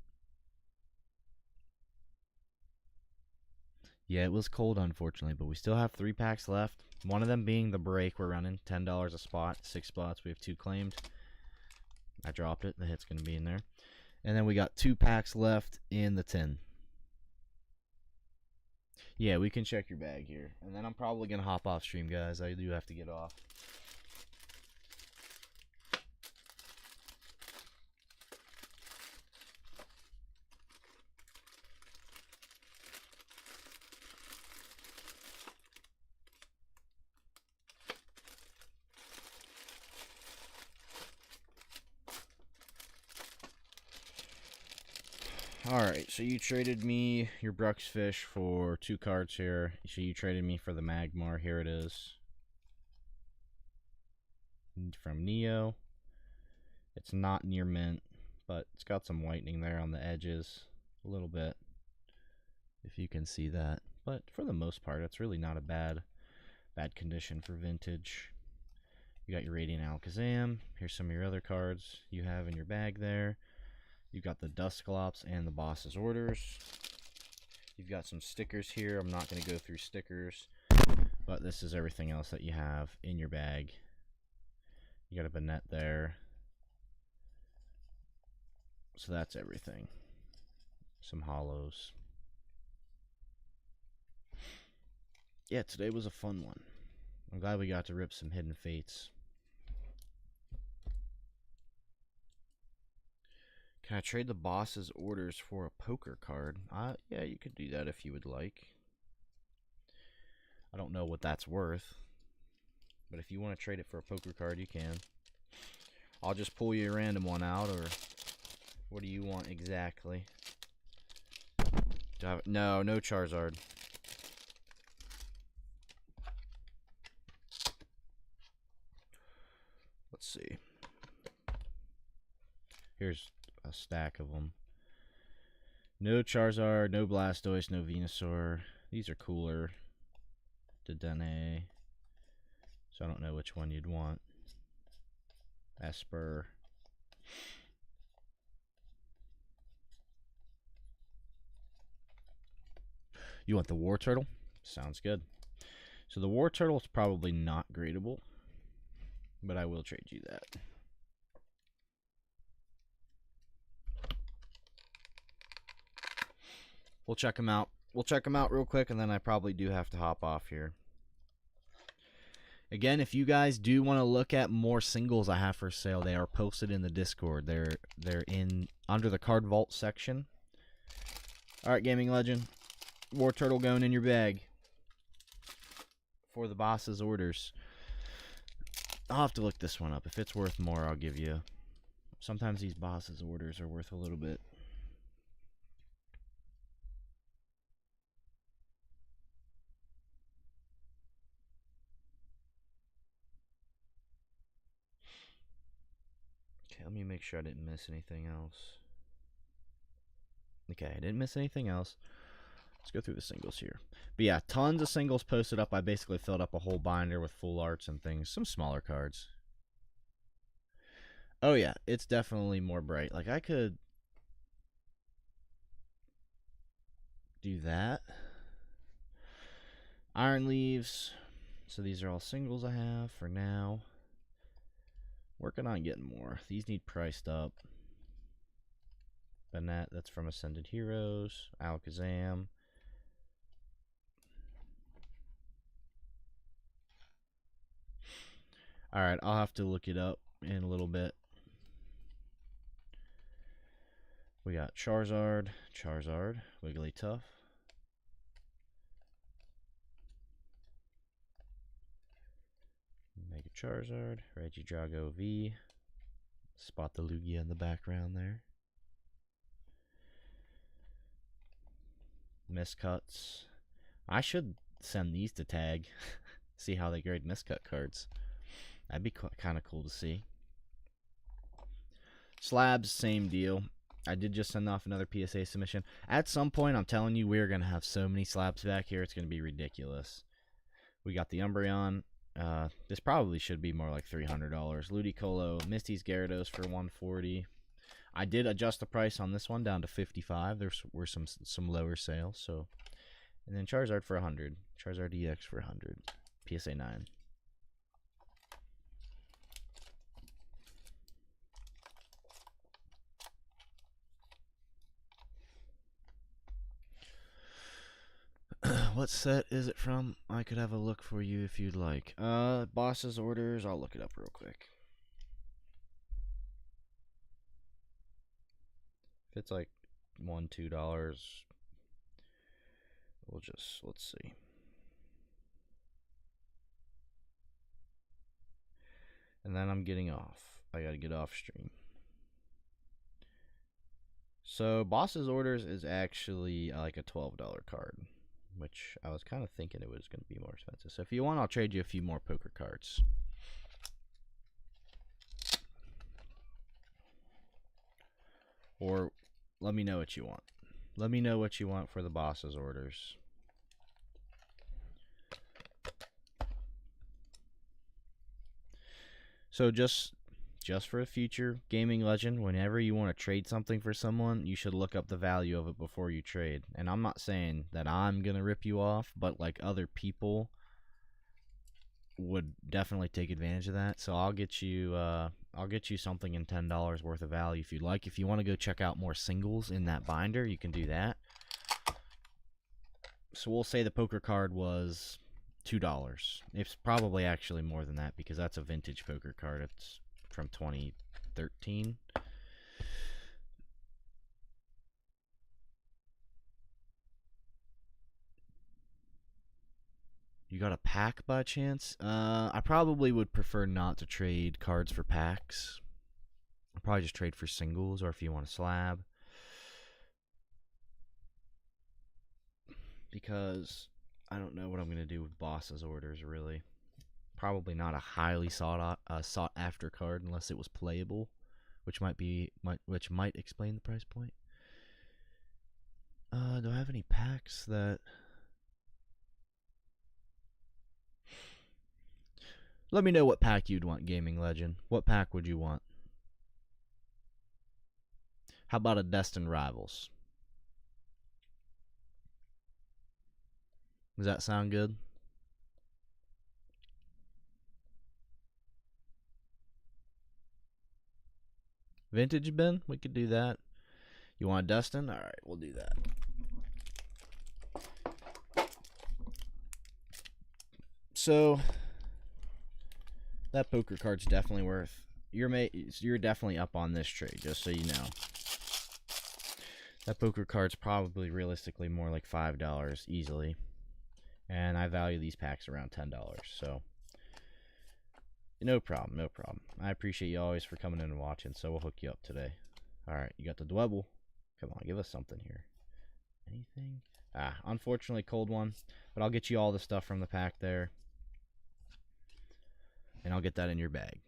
Yeah, it was cold, unfortunately, but we still have 3 packs left. One of them being the break we're running. $10 a spot, 6 spots. We have 2 claimed. I dropped it. The hit's going to be in there. And then we got 2 packs left in the tin. Yeah, we can check your bag here. And then I'm probably going to hop off stream, guys. I do have to get off. Alright, so you traded me your Bruxfish for 2 cards here. So you traded me for the Magmar. Here it is. From Neo. It's not near mint, but it's got some whitening there on the edges. A little bit. If you can see that. But for the most part, it's really not a bad condition for vintage. You got your Radiant Alakazam. Here's some of your other cards you have in your bag there. You got the Dusclops and the Boss's Orders. You've got some stickers here. I'm not going to go through stickers, but this is everything else that you have in your bag. You got a Banette there. So that's everything. Some hollows. Yeah, today was a fun one. I'm glad we got to rip some Hidden Fates. Can I trade the boss's orders for a poker card? Yeah, you could do that if you would like. I don't know what that's worth, but if you want to trade it for a poker card, you can. I'll just pull you a random one out, or what do you want exactly? No Charizard. Let's see. Here's a stack of them. No Charizard, no Blastoise, no Venusaur. These are cooler. Dedenne. So I don't know which one you'd want. Esper. You want the War Turtle? Sounds good. So the War Turtle is probably not gradable, but I will trade you that. We'll check them out. We'll check them out real quick, and then I probably do have to hop off here. Again, if you guys do want to look at more singles I have for sale, they are posted in the Discord. They're in under the card vault section. All right, Gaming Legend, War Turtle going in your bag for the boss's orders. I'll have to look this one up. If it's worth more, I'll give you. Sometimes these boss's orders are worth a little bit. Okay, let me make sure I didn't miss anything else. Okay, I didn't miss anything else. Let's go through the singles here. But yeah, tons of singles posted up. I basically filled up a whole binder with full arts and things. Some smaller cards. Oh yeah, it's definitely more bright. Like, I could do that. Iron Leaves. So these are all singles I have for now. Working on getting more. These need priced up. Banette, that's from Ascended Heroes. Alakazam. Alright, I'll have to look it up in a little bit. We got Charizard, Wigglytuff. Mega Charizard, Regidrago V. Spot the Lugia in the background there. Miscuts. I should send these to Tag. See how they grade miscut cards. That'd be kind of cool to see. Slabs, same deal. I did just send off another PSA submission. At some point, I'm telling you, we're going to have so many slabs back here, it's going to be ridiculous. We got the Umbreon. This probably should be more like $300. Ludicolo, Misty's Gyarados for $140. I did adjust the price on this one down to $55. There were some lower sales, so. And then Charizard for $100. Charizard EX for $100. PSA 9. What set is it from? I could have a look for you if you'd like. Boss's orders. I'll look it up real quick. If it's like $1, $2, we'll just, let's see. And then I'm getting off. I gotta get off stream. So Boss's orders is actually like a $12 card, which I was kind of thinking it was going to be more expensive. So if you want, I'll trade you a few more poker cards. Or let me know what you want. Let me know what you want for the boss's orders. So just just for a future gaming legend, whenever you want to trade something for someone, you should look up the value of it before you trade. And I'm not saying that I'm going to rip you off, but like other people would definitely take advantage of that. So I'll get you something in $10 worth of value if you'd like. If you want to go check out more singles in that binder, you can do that. So we'll say the poker card was $2. It's probably actually more than that because that's a vintage poker card. It's from 2013. You got a pack by chance? I probably would prefer not to trade cards for packs. I'd probably just trade for singles, or if you want a slab. Because I don't know what I'm going to do with boss's orders, really. Probably not a highly sought after card unless it was playable, which might explain the price point. Do I have any packs that... Let me know what pack you'd want, Gaming Legend. What pack would you want? How about a Destined Rivals? Does that sound good? Vintage bin? We could do that. You want a Destined? Alright, we'll do that. So... that poker card's definitely worth. You're definitely up on this trade, just so you know. That poker card's probably realistically more like $5 easily, and I value these packs around $10. So no problem, no problem. I appreciate you always for coming in and watching. So we'll hook you up today. All right, you got the Dwebble. Come on, give us something here. Anything? Unfortunately, cold one, but I'll get you all the stuff from the pack there. And I'll get that in your bag.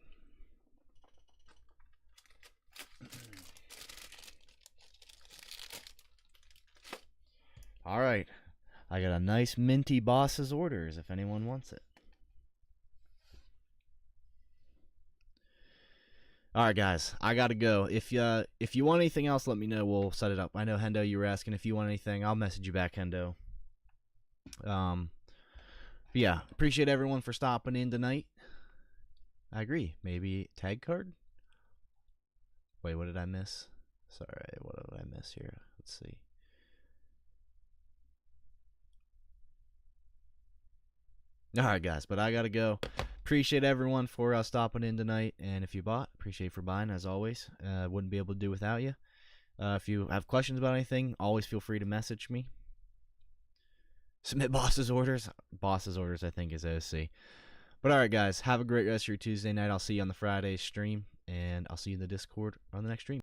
Alright. I got a nice minty boss's orders if anyone wants it. Alright guys, I gotta go. If you want anything else, let me know. We'll set it up. I know Hendo, you were asking if you want anything. I'll message you back, Hendo. But yeah, appreciate everyone for stopping in tonight. I agree. Maybe tag card? Wait, what did I miss? Sorry, what did I miss here? Let's see. Alright, guys, but I gotta go. Appreciate everyone for stopping in tonight. And if you bought, appreciate you for buying, as always. Wouldn't be able to do without you. If you have questions about anything, always feel free to message me. Submit boss's orders. Boss's orders, I think, is OC. But alright guys, have a great rest of your Tuesday night. I'll see you on the Friday stream, and I'll see you in the Discord on the next stream.